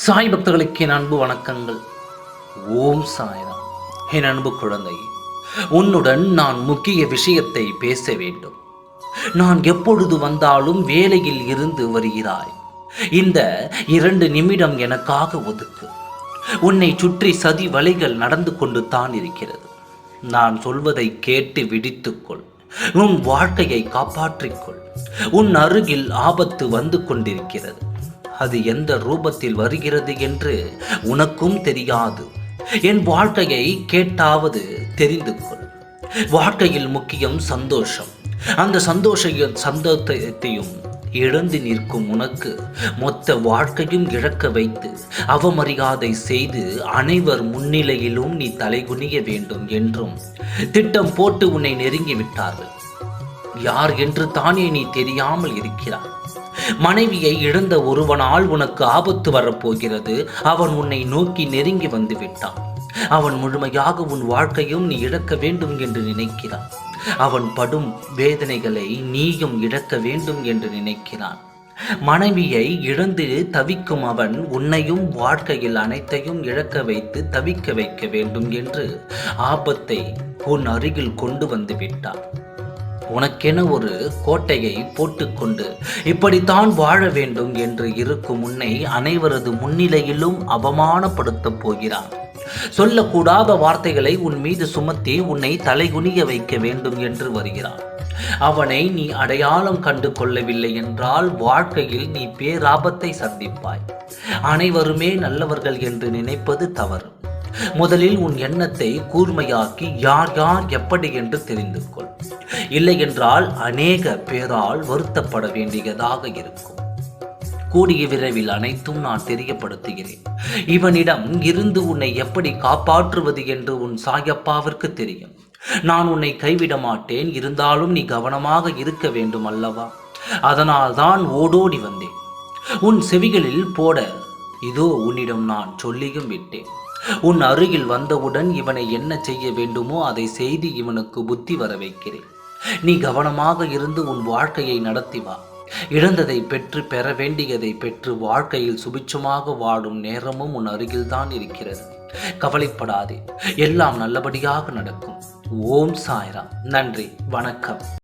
சாய் பக்தர்களுக்கு என் அன்பு வணக்கங்கள். ஓம் சாய்ராம். என் அன்பு குழந்தை, உன்னுடன் நான் முக்கிய விஷயத்தை பேச வேண்டும். நான் எப்பொழுது வந்தாலும் வேலையில் இருந்து வருகிறாய். இந்த 2 நிமிடம் எனக்காக ஒதுக்கு. உன்னை சுற்றி சதி வலைகள் நடந்து கொண்டு தான் இருக்கிறது. நான் சொல்வதை கேட்டு விழித்துக்கொள். உன் வாழ்க்கையை காப்பாற்றிக்கொள். உன் அருகில் ஆபத்து வந்து கொண்டிருக்கிறது. அது எந்த ரூபத்தில் வருகிறது என்று உனக்கும் தெரியாது. என் வாழ்க்கையை கேட்டாவது தெரிந்து கொள். வாழ்க்கையில் முக்கியம் சந்தோஷம். அந்த சந்தோஷத்தையும் இழந்து நிற்கும் உனக்கு மொத்த வாழ்க்கையும் இழக்க வைத்து அவமரியாதை செய்து அனைவர் முன்னிலையிலும் நீ தலைகுனிய வேண்டும் என்றும் திட்டம் போட்டு உன்னை நெருங்கி விட்டார்கள். யார் என்று தானே நீ தெரியாமல் இருக்கிறாய். மனைவியை இழந்த ஒருவனால் உனக்கு ஆபத்து வரப்போகிறது. அவன் உன்னை நோக்கி நெருங்கி வந்து விட்டான். அவன் முழுமையாக உன் வாழ்க்கையும் நீ இழக்க வேண்டும் என்று நினைக்கிறான். அவன் படும் வேதனைகளை நீயும் இழக்க வேண்டும் என்று நினைக்கிறான். மனைவியை இழந்து தவிக்கும் அவன் உன்னையும் வாழ்க்கையில் அனைத்தையும் இழக்க வைத்து தவிக்க வைக்க வேண்டும் என்று ஆபத்தை உன் அருகில் கொண்டு வந்து விட்டான். உனக்கென ஒரு கோட்டையை போட்டுக்கொண்டு இப்படித்தான் வாழ வேண்டும் என்று இருக்கும் உன்னை அனைவரது முன்னிலையிலும் அவமானப்படுத்தப் போகிறான். சொல்லக்கூடாத வார்த்தைகளை உன் மீது சுமத்தி உன்னை தலைகுனிய வைக்க வேண்டும் என்று வருகிறான். அவனை நீ அடையாளம் கண்டு கொள்ளவில்லை என்றால் வாழ்க்கையில் நீ பேராபத்தை சந்திப்பாய். அனைவருமே நல்லவர்கள் என்று நினைப்பது தவறு. முதலில் உன் எண்ணத்தை கூர்மையாக்கி யார் யார் எப்படி என்று தெரிந்து கொள். இல்லை என்றால் அநேக பேரால் வருத்தப்பட வேண்டியதாக இருக்கும். கூடிய விரைவில் அனைத்தும் நான் தெரியப்படுத்துகிறேன். இவனிடம் இருந்து உன்னை எப்படி காப்பாற்றுவது என்று உன் சாயப்பாவிற்கு தெரியும். நான் உன்னை கைவிட மாட்டேன். இருந்தாலும் நீ கவனமாக இருக்க வேண்டும் அல்லவா? அதனால் தான் ஓடோடி வந்தேன். உன் செவிகளில் போட இதோ உன்னிடம் நான் சொல்லியும் விட்டேன். உன் அருகில் வந்தவுடன் இவனை என்ன செய்ய வேண்டுமோ அதை செய்து இவனுக்கு புத்தி வர வைக்கிறேன். நீ கவனமாக இருந்து உன் வாழ்க்கையை நடத்தி வா. இழந்ததை பெற்று பெற வேண்டியதை பெற்று வாழ்க்கையில் சுபிட்சமாக வாடும் நேரமும் உன் அருகில்தான் இருக்கிறது. கவலைப்படாதே, எல்லாம் நல்லபடியாக நடக்கும். ஓம் சாய்ராம். நன்றி, வணக்கம்.